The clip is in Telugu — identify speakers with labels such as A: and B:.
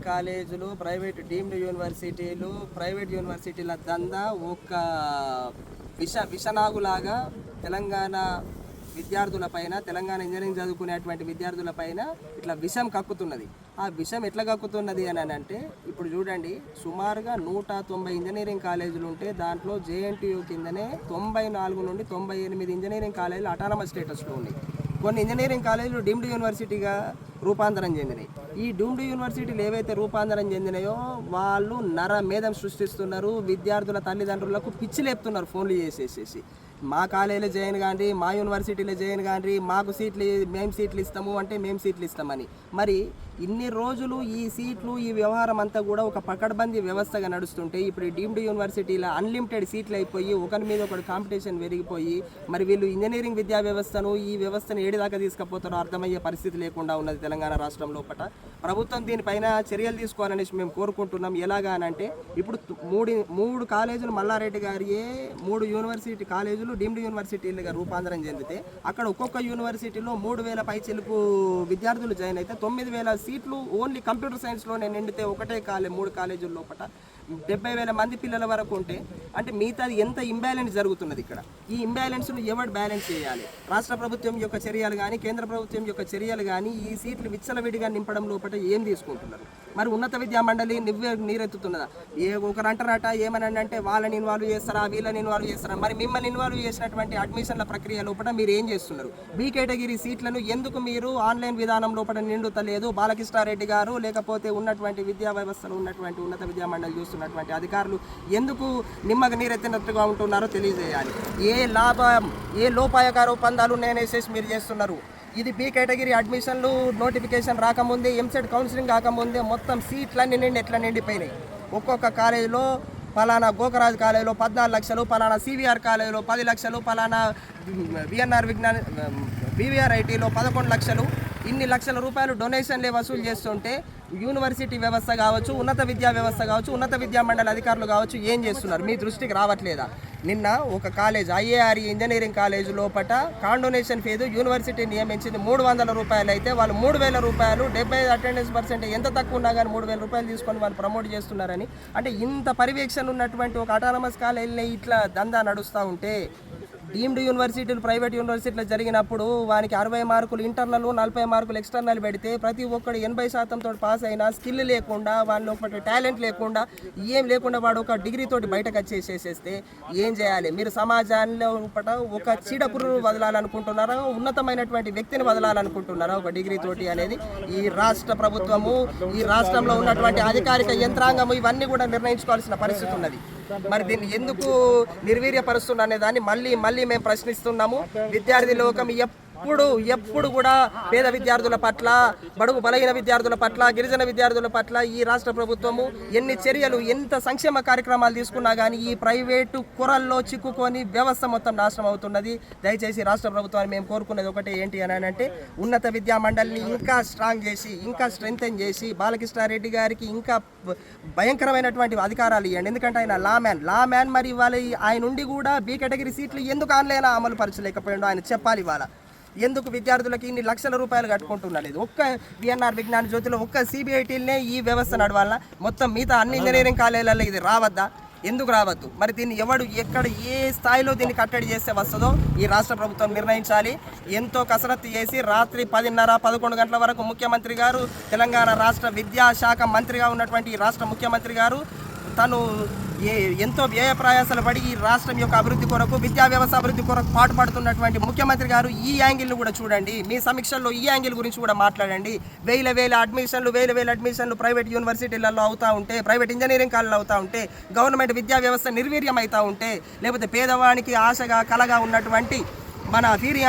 A: ఇంజనీరింగ్ కాలేజీలు, ప్రైవేట్ డీమ్డ్ యూనివర్సిటీలు, ప్రైవేట్ యూనివర్సిటీల దందా ఒక విషనాగులాగా తెలంగాణ విద్యార్థులపైన, తెలంగాణ ఇంజనీరింగ్ చదువుకునేటువంటి విద్యార్థులపైన ఇట్లా విషం కక్కుతున్నది. ఆ విషం ఎట్లా కక్కుతున్నది అని అంటే, ఇప్పుడు చూడండి, సుమారుగా 190 ఇంజనీరింగ్ కాలేజీలు ఉంటే దాంట్లో జేఎన్టీయూ కిందనే 94 నుండి 98 ఇంజనీరింగ్ కాలేజీలు అటానమస్ స్టేటస్లో ఉన్నాయి. కొన్ని ఇంజనీరింగ్ కాలేజీలు డీమ్డ్ యూనివర్సిటీగా రూపాంతరం చెందినాయి. ఈ డీమ్డ్ యూనివర్సిటీలు ఏవైతే రూపాంతరం చెందినాయో వాళ్ళు నరమేధం సృష్టిస్తున్నారు. విద్యార్థుల తల్లిదండ్రులకు పిచ్చి లేపుతున్నారు ఫోన్లు చేసేసేసి. మా కాలేజీలో జాయిన్ కాండి, మా యూనివర్సిటీలో జాయిన్ కాండి, మాకు సీట్లు, మేము సీట్లు ఇస్తాము అంటే మేము సీట్లు ఇస్తామని. మరి ఇన్ని రోజులు ఈ సీట్లు, ఈ వ్యవహారం అంతా కూడా ఒక పకడ్బందీ వ్యవస్థగా నడుస్తుంటే ఇప్పుడు ఈ డీమ్డ్ యూనివర్సిటీలో అన్లిమిటెడ్ సీట్లు అయిపోయి ఒకరి మీద ఒకటి కాంపిటీషన్ పెరిగిపోయి మరి వీళ్ళు ఇంజనీరింగ్ విద్యా వ్యవస్థను, ఈ వ్యవస్థను ఏడిదాకా తీసుకుపోతారో అర్థమయ్యే పరిస్థితి లేకుండా ఉన్నది తెలంగాణ రాష్ట్రం లోపల. ప్రభుత్వం దీనిపైన చర్యలు తీసుకోవాలనేసి మేము కోరుకుంటున్నాం. ఎలాగా అంటే ఇప్పుడు మూడు కాలేజీలు మల్లారెడ్డి గారియే 3 యూనివర్సిటీ కాలేజీలు డీమ్డ్ యూనివర్సిటీలుగా రూపాంతరం చెందితే అక్కడ ఒక్కొక్క యూనివర్సిటీలో 3000 పైచిలుకు విద్యార్థులు జాయిన్ అయితే 9000 సీట్లు ఓన్లీ కంప్యూటర్ సైన్స్లోనే నిండితే ఒకటే 3 కాలేజీల లోపల 70,000 మంది పిల్లల వరకు ఉంటే అంటే మిగతాది ఎంత ఇంబ్యాలెన్స్ జరుగుతున్నది ఇక్కడ. ఈ ఇంబ్యాలెన్స్ను ఎవరు బ్యాలెన్స్ చేయాలి? రాష్ట్ర ప్రభుత్వం యొక్క చర్యలు కానీ, కేంద్ర ప్రభుత్వం యొక్క చర్యలు కానీ ఈ సీట్లు విచ్చలవిడిగా నింపడం లోపల ఏం తీసుకుంటున్నారు? మరి ఉన్నత విద్యా మండలి నీరెత్తుతున్నదా? ఒకరు అంటారట ఏమనంటే వాళ్ళని ఇన్వాల్వ్ చేస్తారా, వీళ్ళని ఇన్వాల్వ్ చేస్తారా? మరి మిమ్మల్ని ఇన్వాల్వ్ చేసినటువంటి అడ్మిషన్ల ప్రక్రియ లోపల మీరు ఏం చేస్తున్నారు? బి కేటగిరీ సీట్లను ఎందుకు మీరు ఆన్లైన్ విధానం లోపల నిండుతలేదు? బాలకృష్ణారెడ్డి గారు లేకపోతే ఉన్నటువంటి విద్యా వ్యవస్థలో ఉన్నటువంటి ఉన్నత విద్యా మండలి చూస్తున్నటువంటి అధికారులు ఎందుకు నిమ్మక నీరెత్తినట్టుగా ఉంటున్నారో తెలియజేయాలి. ఏ లోపాయకార ఒప్పందాలు నేనేసేసి మీరు చేస్తున్నారు? ఇది బి కేటగిరీ అడ్మిషన్లు నోటిఫికేషన్ రాకముందే, ఎంసెట్ కౌన్సిలింగ్ కాకముందే మొత్తం సీట్లన్నీ ఎట్లా నిండిపోయినాయి. ఒక్కొక్క కాలేజీలో పలానా గోకరాజు కాలేజీలో 14 లక్షలు, పలానా సివిఆర్ కాలేజీలో 10 లక్షలు, పలానా బీవీఆర్ ఐటీలో 11 లక్షలు, ఇన్ని లక్షల రూపాయలు డొనేషన్లే వసూలు చేస్తుంటే యూనివర్సిటీ వ్యవస్థ కావచ్చు, ఉన్నత విద్యా వ్యవస్థ కావచ్చు, ఉన్నత విద్యా మండలి అధికారులు కావచ్చు ఏం చేస్తున్నారు? మీ దృష్టికి రావట్లేదా? నిన్న ఒక కాలేజ్ ఐఏఆర్ఈ ఇంజనీరింగ్ కాలేజ్ లోపల కాండొనేషన్ ఫీజు యూనివర్సిటీ నియమించింది 300 రూపాయలు అయితే వాళ్ళు 3,000 రూపాయలు, 70 అటెండెన్స్ పర్సెంట్ ఎంత తక్కువ ఉన్నా కానీ 3,000 రూపాయలు తీసుకొని వాళ్ళు ప్రమోట్ చేస్తున్నారని. అంటే ఇంత పర్యవేక్షణ ఉన్నటువంటి ఒక అటానమస్ కాలేజీని ఇట్లా దందా నడుస్తూ ఉంటే డీమ్డ్ యూనివర్సిటీలు, ప్రైవేట్ యూనివర్సిటీలు జరిగినప్పుడు వానికి 60 మార్కులు ఇంటర్నల్, 40 మార్కులు ఎక్స్టర్నల్ పెడితే ప్రతి ఒక్కడు 80% పాస్ అయినా స్కిల్ లేకుండా, వాళ్ళు ఒకటి టాలెంట్ లేకుండా, ఏం లేకుండా వాడు ఒక డిగ్రీ తోటి బయటకు వచ్చేసేసేస్తే ఏం చేయాలి? మీరు సమాజంలో ఒక చీడపురును వదలాలనుకుంటున్నారా, ఉన్నతమైనటువంటి వ్యక్తిని వదలాలనుకుంటున్నారా ఒక డిగ్రీ తోటి అనేది ఈ రాష్ట్ర ప్రభుత్వము, ఈ రాష్ట్రంలో ఉన్నటువంటి అధికారిక యంత్రాంగము ఇవన్నీ కూడా నిర్ణయించుకోవాల్సిన పరిస్థితి ఉన్నది. మరి దీన్ని ఎందుకు నిర్వీర్యపరుస్తున్నా అనే దాన్ని మళ్ళీ మేము ప్రశ్నిస్తున్నాము. విద్యార్థి లోకం ఎప్పుడు కూడా పేద విద్యార్థుల పట్ల, బడుగు బలహీన విద్యార్థుల పట్ల, గిరిజన విద్యార్థుల పట్ల ఈ రాష్ట్ర ప్రభుత్వము ఎన్ని చర్యలు, ఎంత సంక్షేమ కార్యక్రమాలు తీసుకున్నా కానీ ఈ ప్రైవేటు కురల్లో చిక్కుకొని వ్యవస్థ మొత్తం నాశనం అవుతున్నది. దయచేసి రాష్ట్ర ప్రభుత్వాన్ని మేము కోరుకునేది ఒకటే ఏంటి అని అంటే ఉన్నత విద్యా మండలిని ఇంకా స్ట్రాంగ్ చేసి, ఇంకా స్ట్రెంగ్తెన్ చేసి బాలకృష్ణారెడ్డి గారికి ఇంకా భయంకరమైనటువంటి అధికారాలు ఇవ్వండి. ఎందుకంటే ఆయన లా మ్యాన్. మరి ఇవాళ ఆయన నుండి కూడా బి కేటగిరీ సీట్లు ఎందుకు ఆన్లైన్ అమలు పరచలేకపోయాడో ఆయన చెప్పాలి. ఇవాళ ఎందుకు విద్యార్థులకి ఇన్ని లక్షల రూపాయలు కట్టుకుంటున్నది? ఒక్క విఎన్ఆర్ విజ్ఞాన జ్యోతిలో, ఒక్క సిబిఐటీలనే ఈ వ్యవస్థ నడవాలన్నా మొత్తం మిగతా అన్ని ఇంజనీరింగ్ కాలేజీలలో ఇది రావద్దా? ఎందుకు రావద్దు? మరి దీన్ని ఎవడు ఎక్కడ ఏ స్థాయిలో దీన్ని కట్టడి చేస్తే వస్తుందో ఈ రాష్ట్ర ప్రభుత్వం నిర్ణయించాలి. ఎంతో కసరత్తు చేసి రాత్రి 10:30, 11 గంటల వరకు ముఖ్యమంత్రి గారు, తెలంగాణ రాష్ట్ర విద్యాశాఖ మంత్రిగా ఉన్నటువంటి ఈ రాష్ట్ర ముఖ్యమంత్రి గారు తను ఎంతో వ్యయ ప్రయాసాలు పడి ఈ రాష్ట్రం యొక్క అభివృద్ధి కొరకు, విద్యా వ్యవస్థ అభివృద్ధి కొరకు పాటుపడుతున్నటువంటి ముఖ్యమంత్రి గారు ఈ యాంగిల్ను కూడా చూడండి. మీ సమీక్షల్లో ఈ యాంగిల్ గురించి కూడా మాట్లాడండి. వేల అడ్మిషన్లు ప్రైవేట్ యూనివర్సిటీలలో అవుతూ ఉంటే, ప్రైవేట్ ఇంజనీరింగ్ కాలేజీలు అవుతూ ఉంటే, గవర్నమెంట్ విద్యా వ్యవస్థ నిర్వీర్యం అవుతూ ఉంటే, లేకపోతే పేదవానికి ఆశగా కలగా ఉన్నటువంటి మన ఫీరి